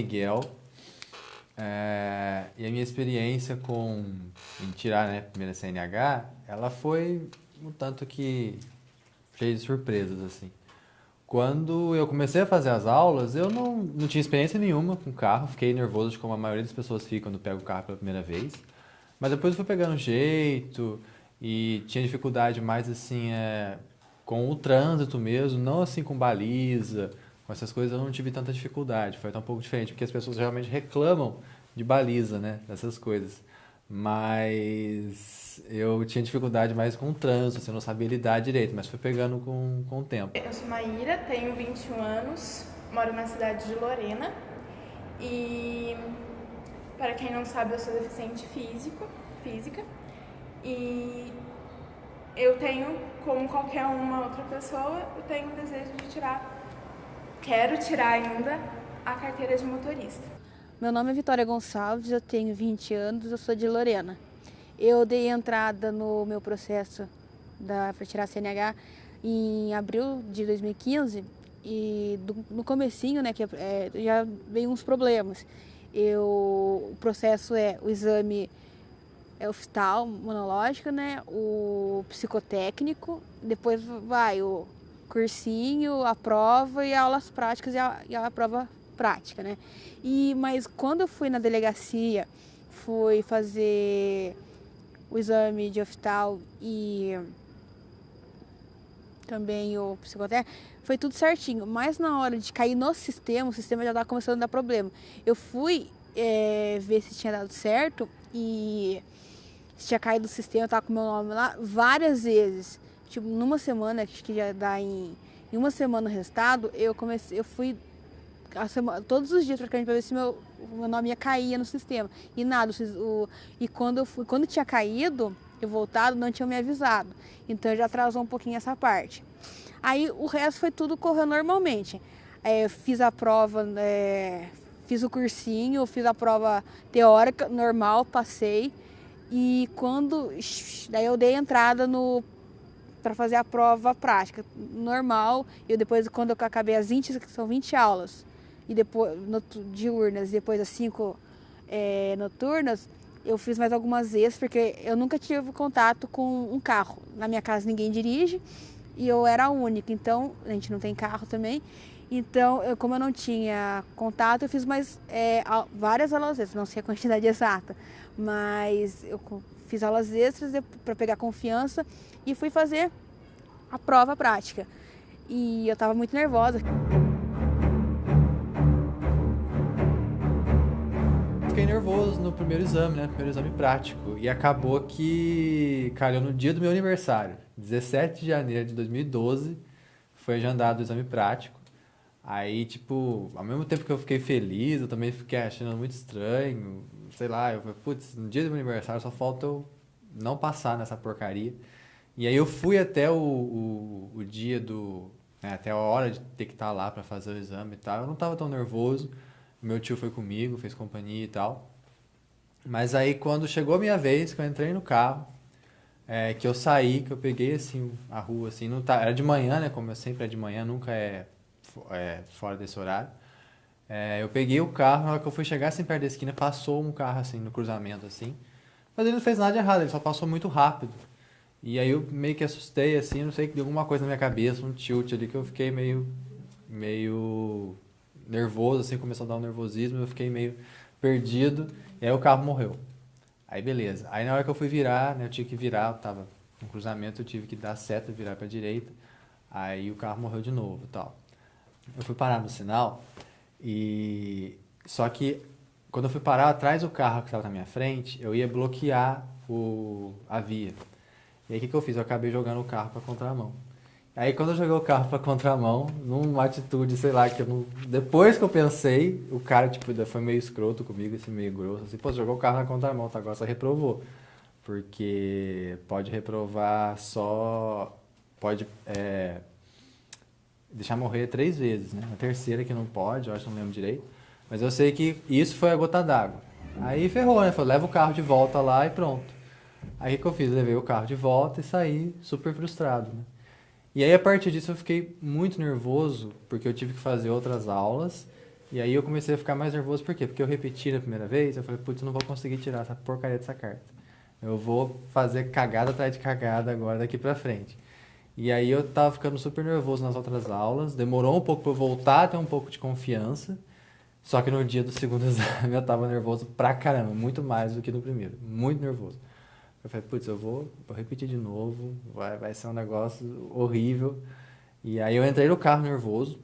Miguel. E a minha experiência em tirar, né, a primeira CNH, ela foi um tanto que cheia de surpresas, assim. Quando eu comecei a fazer as aulas, eu não tinha experiência nenhuma com carro, fiquei nervoso, como a maioria das pessoas fica quando pega o carro pela primeira vez. Mas depois eu fui pegando jeito e tinha dificuldade mais assim com o trânsito mesmo, não assim com baliza, com essas coisas eu não tive tanta dificuldade. Foi até um pouco diferente, porque as pessoas realmente reclamam de baliza, né, dessas coisas. Mas eu tinha dificuldade mais com o trânsito, assim, eu não sabia lidar direito, mas fui pegando com o tempo. Eu sou Maíra, tenho 21 anos, moro na cidade de Lorena e, para quem não sabe, eu sou deficiente física e eu tenho, como qualquer uma outra pessoa, eu tenho o desejo de quero tirar ainda a carteira de motorista. Meu nome é Vitória Gonçalves, eu tenho 20 anos, eu sou de Lorena. Eu dei entrada no meu processo para tirar a CNH em abril de 2015 e no comecinho, né, já veio uns problemas. O processo o exame oftalmológico, né, o psicotécnico, depois vai o cursinho, a prova e aulas práticas e a prova prática, né? Mas quando eu fui na delegacia, fui fazer o exame de oftal e também o psicotécnico, foi tudo certinho. Mas na hora de cair no sistema, o sistema já estava começando a dar problema. Eu fui ver se tinha dado certo e se tinha caído do sistema, eu tava com o meu nome lá várias vezes. Tipo, numa semana, acho que já dá em uma semana o resultado, eu fui todos os dias praticamente para ver se meu nome ia cair no sistema. E nada, e quando tinha caído, eu voltado, não tinha me avisado. Então já atrasou um pouquinho essa parte. Aí o resto foi tudo correndo normalmente. Eu fiz a prova, fiz o cursinho, fiz a prova teórica normal, passei. E daí eu dei entrada para fazer a prova prática normal. Eu depois, quando eu acabei as 20, que são 20 aulas, e depois diurnas, e depois as 5 noturnas, eu fiz mais algumas vezes, porque eu nunca tive contato com um carro. Na minha casa ninguém dirige e eu era a única, então a gente não tem carro também. Então, como eu não tinha contato, eu fiz várias aulas extras, não sei a quantidade exata, mas eu fiz aulas extras para pegar confiança e fui fazer a prova prática. E eu estava muito nervosa. Fiquei nervoso no primeiro exame, né? Primeiro exame prático. E acabou que calhou no dia do meu aniversário, 17 de janeiro de 2012, foi agendado o exame prático. Aí, tipo, ao mesmo tempo que eu fiquei feliz, eu também fiquei achando muito estranho. Sei lá, eu falei, putz, no dia do meu aniversário só falta eu não passar nessa porcaria. E aí eu fui até o dia até a hora de ter que estar lá pra fazer o exame e tal. Eu não tava tão nervoso. Meu tio foi comigo, fez companhia e tal. Mas aí quando chegou a minha vez, que eu entrei no carro, que eu saí, que eu peguei assim a rua, assim, não tá, era de manhã, né? Como eu sempre é de manhã, nunca fora desse horário. Eu peguei o carro, na hora que eu fui chegar assim perto da esquina, passou um carro assim no cruzamento assim. Mas ele não fez nada de errado, ele só passou muito rápido. E aí eu meio que assustei assim, não sei que deu alguma coisa na minha cabeça, um tilt ali que eu fiquei meio nervoso assim, começou a dar um nervosismo, eu fiquei meio perdido, e aí o carro morreu. Aí beleza. Aí na hora que eu fui virar, né, eu tinha que virar, eu tava no cruzamento, eu tive que dar seta, virar pra direita. Aí o carro morreu de novo, e tal. Eu fui parar no sinal e só que quando eu fui parar atrás do carro que estava na minha frente, eu ia bloquear a via. E aí o que eu fiz? Eu acabei jogando o carro para contramão. Aí quando eu joguei o carro para contramão, numa atitude, sei lá, que eu não... Depois que eu pensei, o cara, tipo, foi meio escroto comigo, assim, meio grosso, assim, pô, você jogou o carro na contramão, tá? Agora você reprovou. Porque pode reprovar só... Pode deixar morrer 3 vezes, né? A terceira que não pode, eu acho que não lembro direito. Mas eu sei que isso foi a gota d'água. Aí ferrou, né? Falei, leva o carro de volta lá e pronto. Aí o que eu fiz? Levei o carro de volta e saí super frustrado, né? E aí a partir disso eu fiquei muito nervoso, porque eu tive que fazer outras aulas E aí eu comecei a ficar mais nervoso, por quê? Porque eu repeti na primeira vez, eu falei, putz, eu não vou conseguir tirar essa porcaria dessa carta. Eu vou fazer cagada atrás de cagada agora daqui pra frente. E aí eu tava ficando super nervoso nas outras aulas, demorou um pouco pra eu voltar a ter um pouco de confiança, só que no dia do segundo exame eu tava nervoso pra caramba, muito mais do que no primeiro, muito nervoso. Eu falei, putz, eu vou repetir de novo, vai ser um negócio horrível. E aí eu entrei no carro nervoso,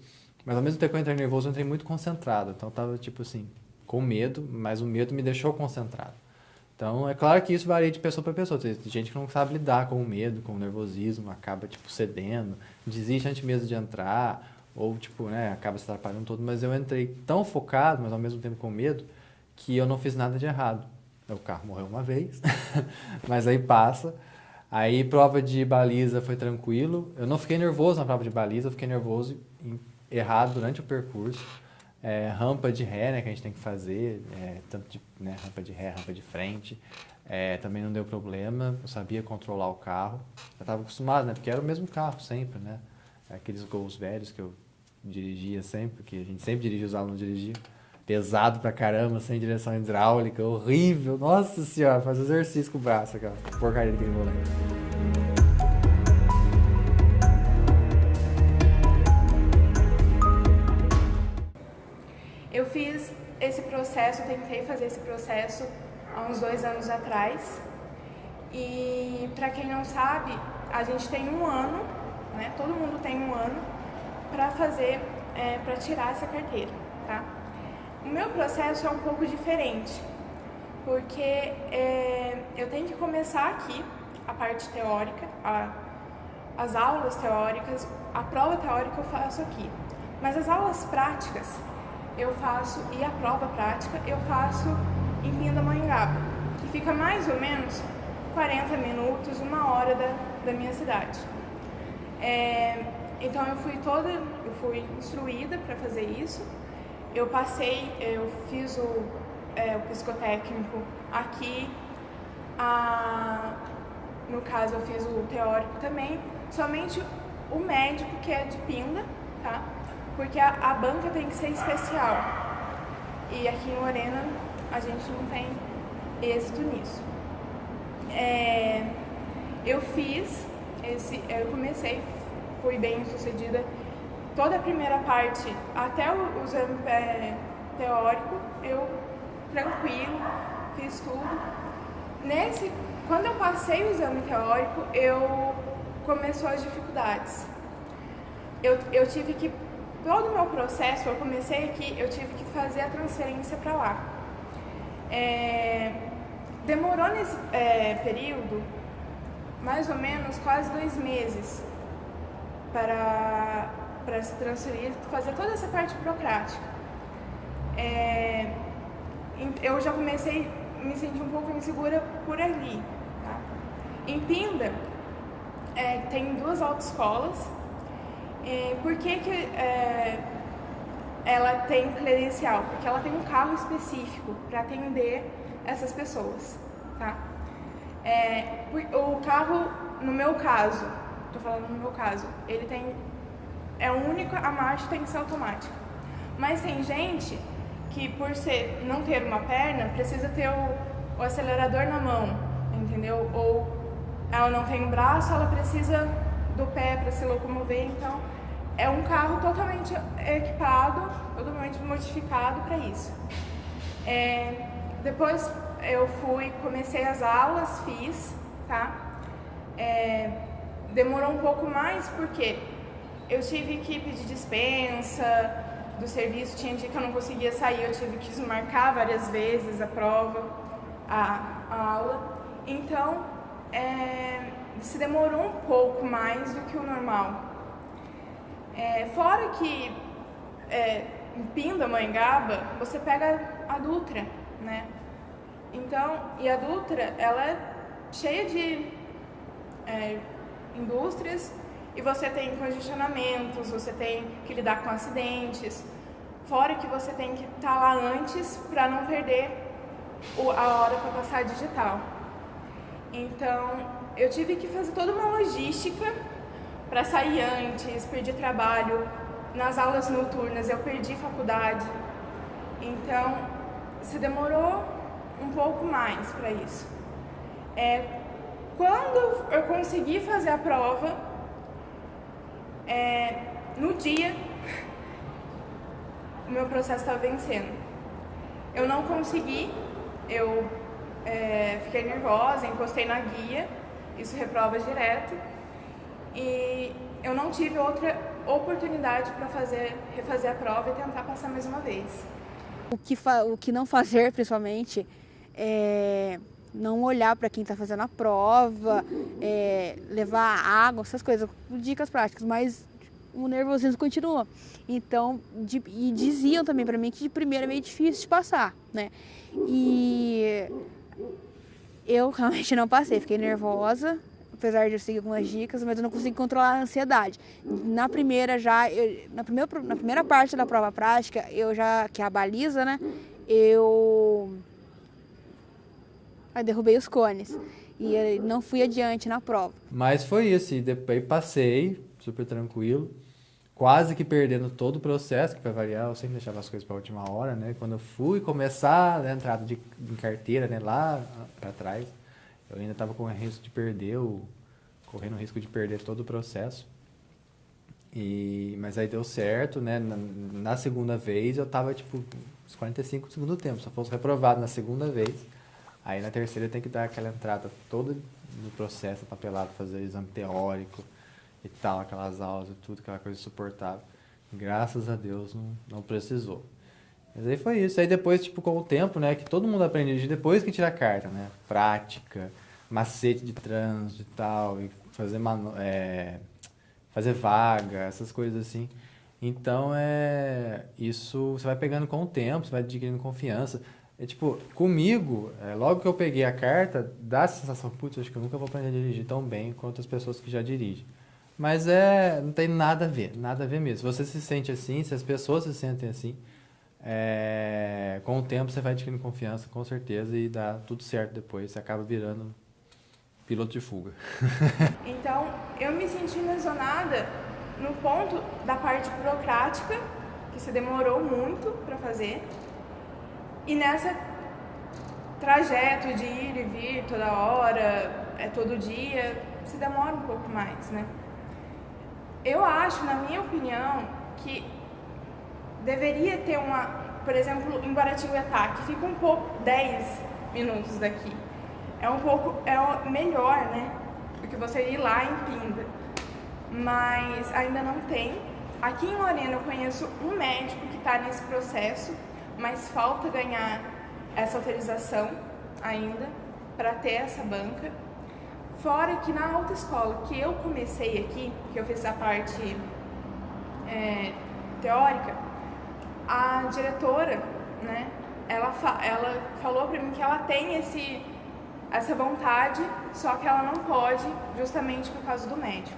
mas ao mesmo tempo que eu entrei nervoso, eu entrei muito concentrado. Então eu tava, tipo assim, com medo, mas o medo me deixou concentrado. Então, é claro que isso varia de pessoa para pessoa. Tem gente que não sabe lidar com o medo, com o nervosismo, acaba, tipo, cedendo, desiste antes mesmo de entrar, ou, tipo, né, acaba se atrapalhando todo. Mas eu entrei tão focado, mas ao mesmo tempo com medo, que eu não fiz nada de errado. O carro morreu uma vez, mas aí passa. Aí, prova de baliza foi tranquilo. Eu não fiquei nervoso na prova de baliza, eu fiquei nervoso errado durante o percurso. Rampa de ré, né, que a gente tem que fazer, tanto de, né, rampa de ré, rampa de frente, também não deu problema, eu sabia controlar o carro, eu estava acostumado, né, porque era o mesmo carro sempre, né, aqueles Gols velhos que eu dirigia sempre, porque a gente sempre dirigia, os alunos dirigiam, pesado pra caramba, sem direção hidráulica, horrível, nossa senhora, faz exercício com o braço, aquela porcaria daquele volante. Eu fiz esse processo, tentei fazer esse processo há uns 2 anos atrás. E para quem não sabe, a gente tem 1 ano, né? Todo mundo tem 1 ano para fazer, para tirar essa carteira, tá? O meu processo é um pouco diferente, porque eu tenho que começar aqui a parte teórica, as aulas teóricas, a prova teórica eu faço aqui, mas as aulas práticas eu faço, e a prova prática eu faço em Pindamonhangaba, que fica mais ou menos 40 minutos, 1 hora da minha cidade. Então eu fui instruída para fazer isso. Eu fiz o psicotécnico aqui, no caso eu fiz o teórico também, somente o médico que é de Pinda, tá? Porque a banca tem que ser especial. E aqui em Lorena a gente não tem êxito nisso. Eu comecei, fui bem sucedida. Toda a primeira parte, até o exame teórico, eu tranquilo, fiz tudo. Quando eu passei o exame teórico, começou as dificuldades. Eu tive que todo o meu processo, eu comecei aqui, eu tive que fazer a transferência para lá. Demorou nesse período, mais ou menos, quase 2 meses para se transferir, fazer toda essa parte burocrática. Eu já comecei a me sentir um pouco insegura por ali. Tá? Em Pinda, tem 2 autoescolas. Por que ela tem credencial? Porque ela tem um carro específico para atender essas pessoas, tá? O carro, no meu caso, tô falando no meu caso, ele é único, a marcha tem que ser automática. Mas tem gente que, por não ter uma perna, precisa ter o acelerador na mão, entendeu? Ou ela não tem um braço, ela precisa do pé para se locomover, então é um carro totalmente equipado, totalmente modificado para isso. Depois eu comecei as aulas, fiz, tá? Demorou um pouco mais porque eu tive que pedir dispensa do serviço, tinha dia que eu não conseguia sair, eu tive que desmarcar várias vezes a prova, a aula. Então, se demorou um pouco mais do que o normal. Fora que em Pindamonhangaba você pega a Dutra, né? Então, e a Dutra, ela é cheia de indústrias e você tem congestionamentos, você tem que lidar com acidentes, fora que você tem que estar lá antes para não perder a hora para passar digital. Então, eu tive que fazer toda uma logística para sair antes, perdi trabalho nas aulas noturnas eu perdi faculdade. Então, se demorou um pouco mais para isso. Quando eu consegui fazer a prova, no dia, o meu processo estava vencendo. Eu não consegui, eu fiquei nervosa, encostei na guia, isso reprova direto, e eu não tive outra oportunidade para refazer a prova e tentar passar mais uma vez. O que não fazer, principalmente, é não olhar para quem está fazendo a prova, levar água, essas coisas, dicas práticas, mas o nervosismo continua. Então, e diziam também para mim que de primeira é meio difícil de passar, né? E eu realmente não passei, fiquei nervosa, apesar de eu seguir algumas dicas, mas eu não consegui controlar a ansiedade. Na primeira na primeira parte da prova prática, que é a baliza, né? Aí derrubei os cones e não fui adiante na prova. Mas foi isso, e depois passei, super tranquilo, quase que perdendo todo o processo, que para variar eu sempre deixava as coisas para a última hora, né? Quando eu fui começar a entrada em carteira, né, lá para trás, eu ainda estava correndo risco de perder todo o processo. Mas aí deu certo, né? Na segunda vez eu estava tipo uns 45 do segundo tempo, só fosse reprovado na segunda vez. Aí na terceira tem que dar aquela entrada toda no processo, papelado, fazer exame teórico e tal, aquelas aulas e tudo, aquela coisa insuportável. Graças a Deus não precisou. Mas aí foi isso. Aí depois, tipo, com o tempo, né, que todo mundo aprende a dirigir depois que tira a carta, né? Prática, macete de trânsito e tal, e fazer vaga, essas coisas assim. Então, isso você vai pegando com o tempo, você vai adquirindo confiança. Tipo, comigo, logo que eu peguei a carta, dá a sensação, putz, acho que eu nunca vou aprender a dirigir tão bem quanto as pessoas que já dirigem. Mas não tem nada a ver mesmo. Se você se sente assim, se as pessoas se sentem assim, com o tempo você vai adquirindo confiança, com certeza, e dá tudo certo depois, você acaba virando piloto de fuga. Então, eu me senti lesionada no ponto da parte burocrática, que se demorou muito para fazer, e nessa trajeto de ir e vir toda hora, todo dia, se demora um pouco mais, né? Eu acho, na minha opinião, que deveria ter por exemplo, em Guaratinguetá, que fica 10 minutos daqui. É melhor, né? Do que você ir lá em Pinda. Mas ainda não tem. Aqui em Lorena eu conheço um médico que está nesse processo, mas falta ganhar essa autorização ainda para ter essa banca. Fora que na autoescola que eu comecei aqui, que eu fiz a parte teórica, a diretora, né, ela falou para mim que ela tem essa vontade, só que ela não pode, justamente por causa do médico.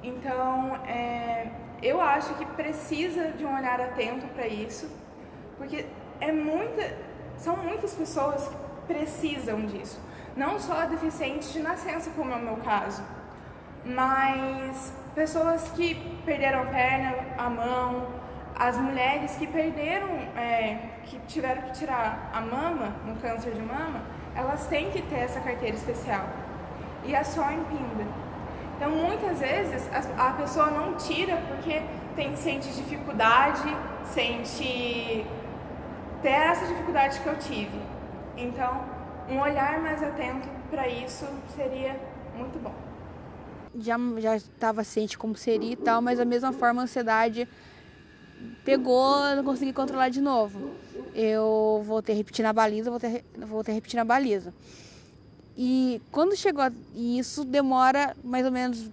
Então, eu acho que precisa de um olhar atento para isso, porque são muitas pessoas que precisam disso. Não só deficientes de nascença, como é o meu caso, mas pessoas que perderam a perna, a mão, as mulheres que que tiveram que tirar a mama, no câncer de mama, elas têm que ter essa carteira especial. E é só em Pinda. Então, muitas vezes, a pessoa não tira porque sente dificuldade, ter essa dificuldade que eu tive. Então, um olhar mais atento para isso seria muito bom. Já estava ciente como seria e tal, mas da mesma forma a ansiedade pegou, não consegui controlar de novo. Eu voltei a repetir na baliza, voltei a repetir na baliza. E quando chegou, e isso demora mais ou menos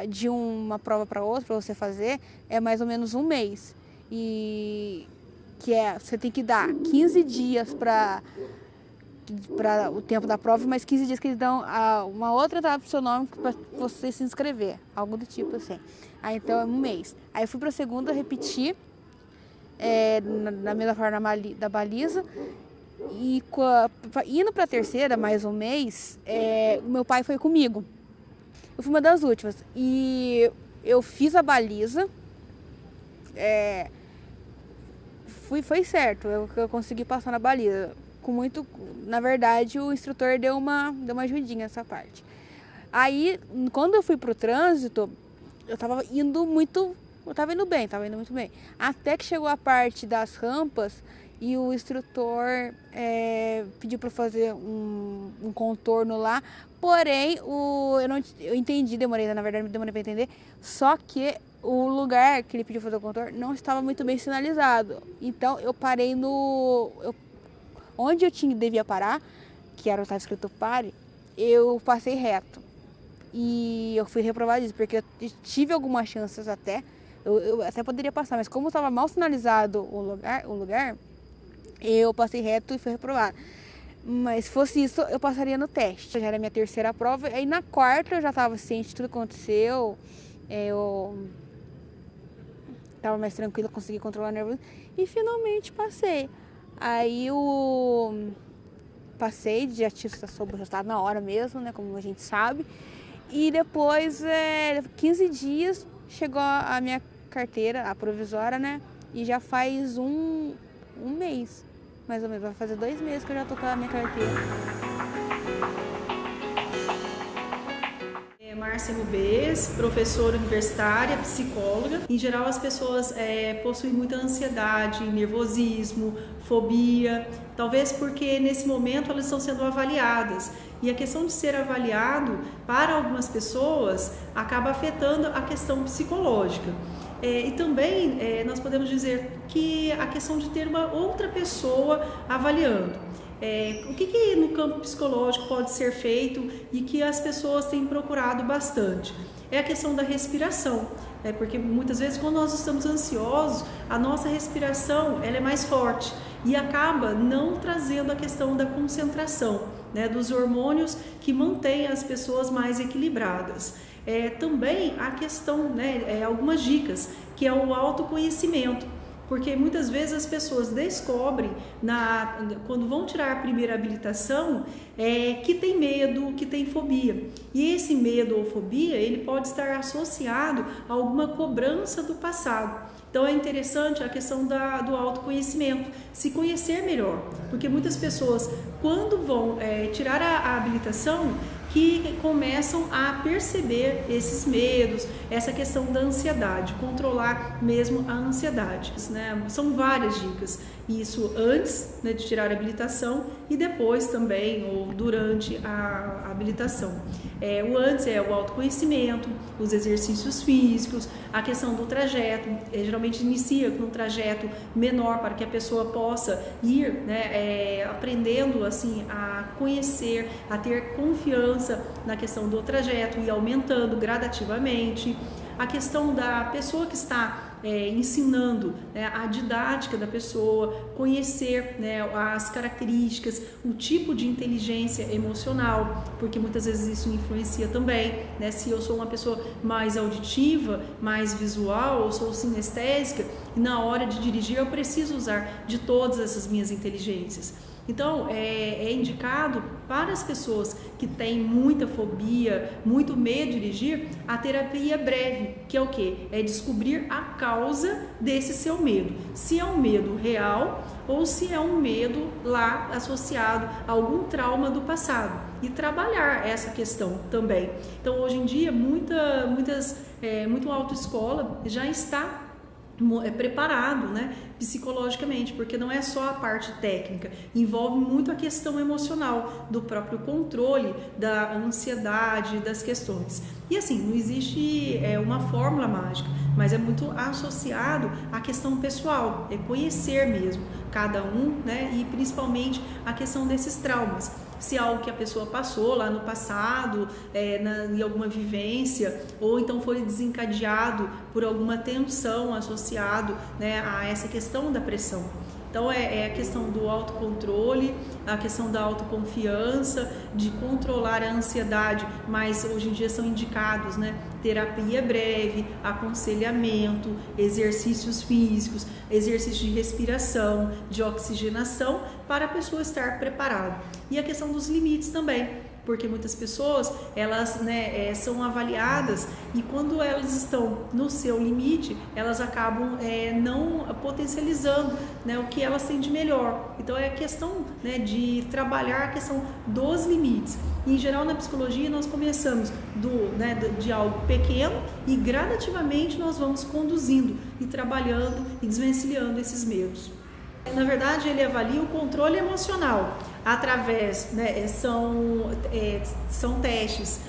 de uma prova para outra, para você fazer, é mais ou menos um mês. E você tem que dar 15 dias para o tempo da prova, mas 15 dias que eles dão uma outra entrada pro seu nome para você se inscrever, algo do tipo assim. Aí então é um mês. Aí eu fui para a segunda repetir, na mesma forma da baliza, e indo para a terceira, mais um mês, meu pai foi comigo. Eu fui uma das últimas, e eu fiz a baliza, foi certo, eu consegui passar na baliza. Na verdade, o instrutor deu uma ajudinha nessa parte. Aí, quando eu fui pro trânsito, eu tava indo muito bem. Até que chegou a parte das rampas e o instrutor pediu para fazer um contorno lá. Porém, eu entendi, demorei para entender. Só que o lugar que ele pediu fazer o contorno não estava muito bem sinalizado. Então, eu parei onde eu devia parar, que estava escrito pare, eu passei reto. E eu fui reprovada disso, porque eu tive algumas chances até. Eu até poderia passar, mas como estava mal sinalizado o lugar, eu passei reto e fui reprovada. Mas se fosse isso, eu passaria no teste. Já era a minha terceira prova. Aí na quarta eu já estava ciente de tudo que aconteceu. Eu estava mais tranquila, consegui controlar o nervoso. E finalmente passei. Aí passei, já soube o resultado na hora mesmo, né? Como a gente sabe. E depois, 15 dias, chegou a minha carteira, a provisória, né? E já faz um mês, mais ou menos. Vai fazer 2 meses que eu já tô com a minha carteira. Márcia Rubês, professora universitária, psicóloga. Em geral, as pessoas possuem muita ansiedade, nervosismo, fobia, talvez porque nesse momento elas estão sendo avaliadas. E a questão de ser avaliado, para algumas pessoas, acaba afetando a questão psicológica. E também nós podemos dizer que a questão de ter uma outra pessoa avaliando. O que no campo psicológico pode ser feito e que as pessoas têm procurado bastante? É a questão da respiração, porque muitas vezes quando nós estamos ansiosos, a nossa respiração ela é mais forte e acaba não trazendo a questão da concentração, dos hormônios que mantêm as pessoas mais equilibradas. Também a questão, algumas dicas, que é o autoconhecimento. Porque muitas vezes as pessoas descobrem, quando vão tirar a primeira habilitação, que tem medo, que tem fobia. E esse medo ou fobia, ele pode estar associado a alguma cobrança do passado. Então é interessante a questão do autoconhecimento, se conhecer melhor. Porque muitas pessoas, quando vão tirar a habilitação, que começam a perceber esses medos, essa questão da ansiedade, controlar mesmo a ansiedade, São várias dicas, isso antes de tirar a habilitação e depois também, ou durante a habilitação. O antes é o autoconhecimento, os exercícios físicos, a questão do trajeto, geralmente inicia com um trajeto menor para que a pessoa possa ir aprendendo assim a conhecer, a ter confiança na questão do trajeto e aumentando gradativamente. A questão da pessoa que está ensinando, a didática da pessoa, conhecer as características, o tipo de inteligência emocional, porque muitas vezes isso influencia também, se eu sou uma pessoa mais auditiva, mais visual, ou sou sinestésica, e na hora de dirigir eu preciso usar de todas essas minhas inteligências. Então, é indicado para as pessoas que têm muita fobia, muito medo de dirigir, a terapia breve, que é o quê? É descobrir a causa desse seu medo. Se é um medo real ou se é um medo lá associado a algum trauma do passado. E trabalhar essa questão também. Então, hoje em dia, muito autoescola já está preparado, psicologicamente, porque não é só a parte técnica, envolve muito a questão emocional, do próprio controle, da ansiedade, das questões. E assim, não existe uma fórmula mágica, mas é muito associado à questão pessoal, é conhecer mesmo cada um, e principalmente a questão desses traumas. Se é algo que a pessoa passou lá no passado, em alguma vivência, ou então foi desencadeado por alguma tensão associado a essa questão da pressão. Então é a questão do autocontrole, a questão da autoconfiança, de controlar a ansiedade, mas hoje em dia são indicados, terapia breve, aconselhamento, exercícios físicos, exercícios de respiração, de oxigenação, para a pessoa estar preparada. E a questão dos limites também, Porque muitas pessoas, elas, né, são avaliadas e quando elas estão no seu limite, elas acabam não potencializando, né, o que elas têm de melhor. Então é questão, né, de trabalhar a questão dos limites. Em geral, na psicologia, nós começamos de algo pequeno e gradativamente nós vamos conduzindo e trabalhando e desvencilhando esses medos. Na verdade, ele avalia o controle emocional através, né, são testes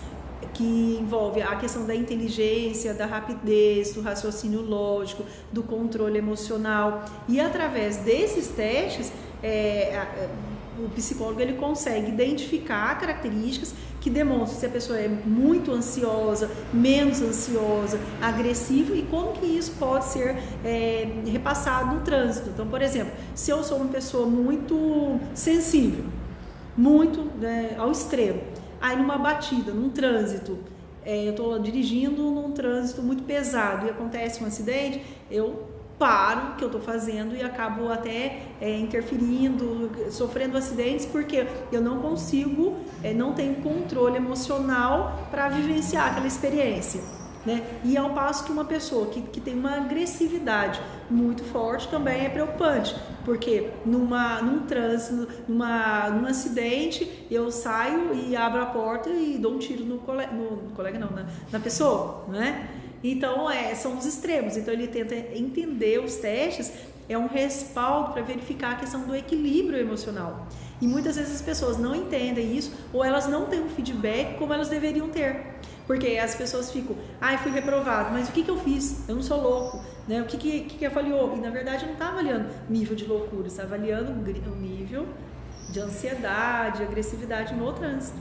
que envolvem a questão da inteligência, da rapidez, do raciocínio lógico, do controle emocional, e através desses testes o psicólogo ele consegue identificar características que demonstram se a pessoa é muito ansiosa, menos ansiosa, agressiva e como que isso pode ser repassado no trânsito. Então, por exemplo, se eu sou uma pessoa muito sensível, muito ao extremo, aí numa batida, num trânsito, eu estou dirigindo num trânsito muito pesado e acontece um acidente, eu paro o que eu estou fazendo e acabo até interferindo, sofrendo acidentes, porque eu não consigo, não tenho controle emocional para vivenciar aquela experiência, né? E ao passo que uma pessoa que tem uma agressividade muito forte também é preocupante, porque num trânsito, num acidente, eu saio e abro a porta e dou um tiro na pessoa, né? Então, são os extremos. Então, ele tenta entender os testes, é um respaldo para verificar a questão do equilíbrio emocional. E muitas vezes as pessoas não entendem isso, ou elas não têm um feedback como elas deveriam ter. Porque as pessoas ficam, fui reprovado, mas o que eu fiz? Eu não sou louco, né? O que avaliou? E na verdade não está avaliando nível de loucura, está avaliando o nível de ansiedade, agressividade no trânsito.